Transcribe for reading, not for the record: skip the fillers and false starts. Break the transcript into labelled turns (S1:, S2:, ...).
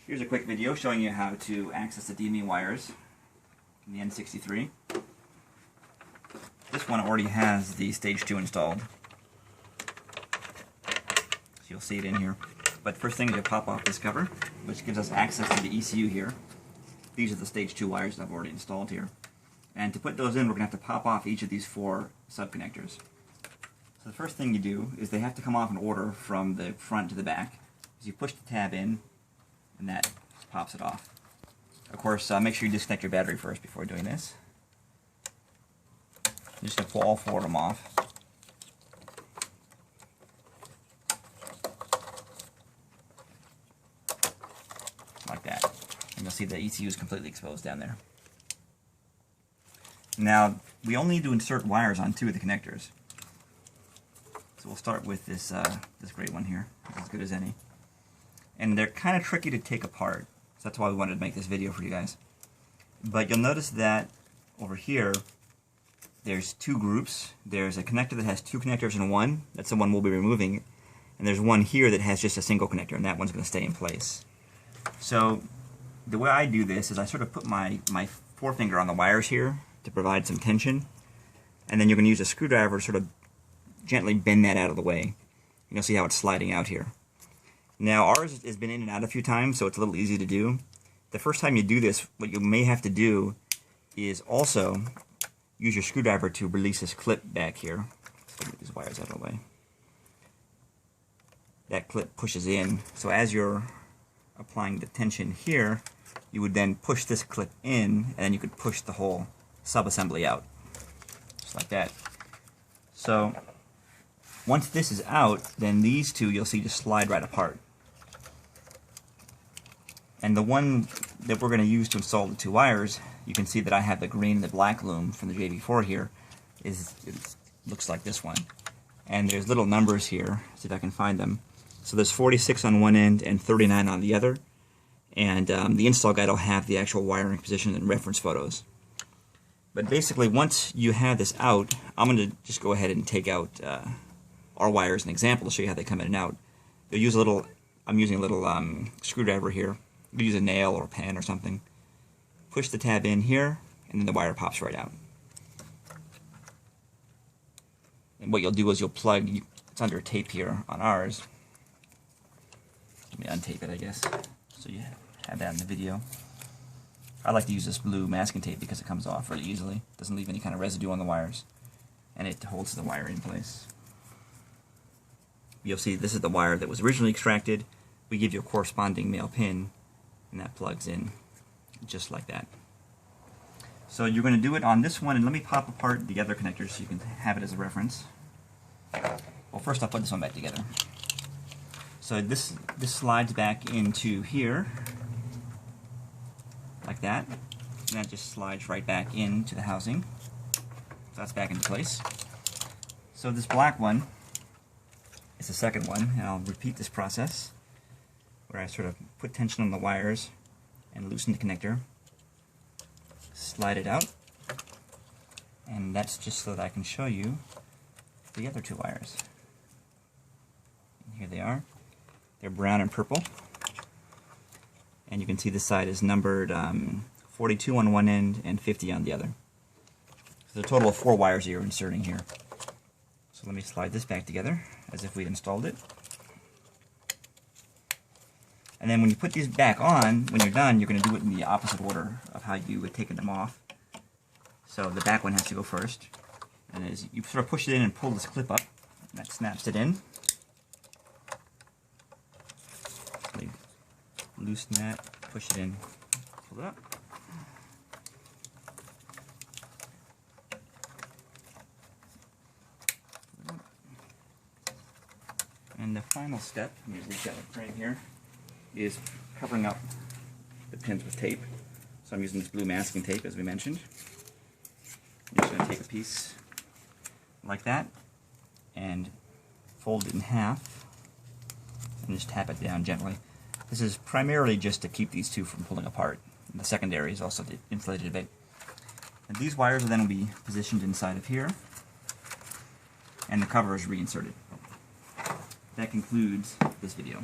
S1: Here's a quick video showing you how to access the DME wires in the N63. This one already has the Stage 2 installed, so you'll see it in here. But first thing is to pop off this cover, which gives us access to the ECU here. These are the Stage 2 wires that I've already installed here. And to put those in, we're going to have to pop off each of these 4 sub-connectors. So the first thing you do is they have to come off in order from the front to the back. As you push the tab in, and that pops it off. Of course, make sure you disconnect your battery first before doing this. You're just going to pull all 4 of them off. Like that. And you'll see the ECU is completely exposed down there. Now, we only need to insert wires on 2 of the connectors. So we'll start with this, this great one here, as good as any. And they're kind of tricky to take apart, so that's why we wanted to make this video for you guys. But you'll notice that over here, there's 2 groups. There's a connector that has 2 connectors in one, that's the one we'll be removing, and there's one here that has just a single connector, and that one's going to stay in place. So the way I do this is I sort of put my forefinger on the wires here to provide some tension, and then you're going to use a screwdriver to sort of gently bend that out of the way. And you'll see how it's sliding out here. Now ours has been in and out a few times, so it's a little easy to do. The first time you do this, what you may have to do is also use your screwdriver to release this clip back here. Let's get these wires out of the way. That clip pushes in, so as you're applying the tension here, you would then push this clip in, and then you could push the whole sub-assembly out. Just like that. So once this is out, then these 2 you'll see just slide right apart. And the one that we're going to use to install the 2 wires, you can see that I have the green and the black loom from the JV4 here. It looks like this one. And there's little numbers here, see if I can find them. So there's 46 on one end and 39 on the other. And the install guide will have the actual wiring position and reference photos. But basically, once you have this out, I'm going to just go ahead and take out our wires as an example to show you how they come in and out. You'll use a little, I'm using a little screwdriver here. You can use a nail or a pen or something. Push the tab in here, and then the wire pops right out. And what you'll do is you'll plug, it's under tape here on ours. Let me untape it, I guess, so you have that in the video. I like to use this blue masking tape because it comes off really easily. It doesn't leave any kind of residue on the wires, and it holds the wire in place. You'll see this is the wire that was originally extracted. We give you a corresponding male pin, and that plugs in just like that. So you're going to do it on this one, and let me pop apart the other connectors so you can have it as a reference. Well, first I'll put this one back together. So this slides back into here, like that, and that just slides right back into the housing. So that's back into place. So this black one is the second one, and I'll repeat this process where I sort of put tension on the wires and loosen the connector, slide it out, and that's just so that I can show you the other 2 wires. And here they are. They're brown and purple, and you can see this side is numbered 42 on one end and 50 on the other. So the total of 4 wires that you're inserting here. So let me slide this back together as if we'd installed it. And then when you put these back on, when you're done, you're going to do it in the opposite order of how you would take them off. So the back one has to go first. And as you sort of push it in and pull this clip up, and that snaps it in. Loosen that, push it in, pull it up. And the final step, let me reach out right here, is covering up the pins with tape. So I'm using this blue masking tape, as we mentioned. I'm just going to take a piece like that and fold it in half and just tap it down gently. This is primarily just to keep these 2 from pulling apart. And the secondary is also insulated a bit. And these wires will then be positioned inside of here, and the cover is reinserted. That concludes this video.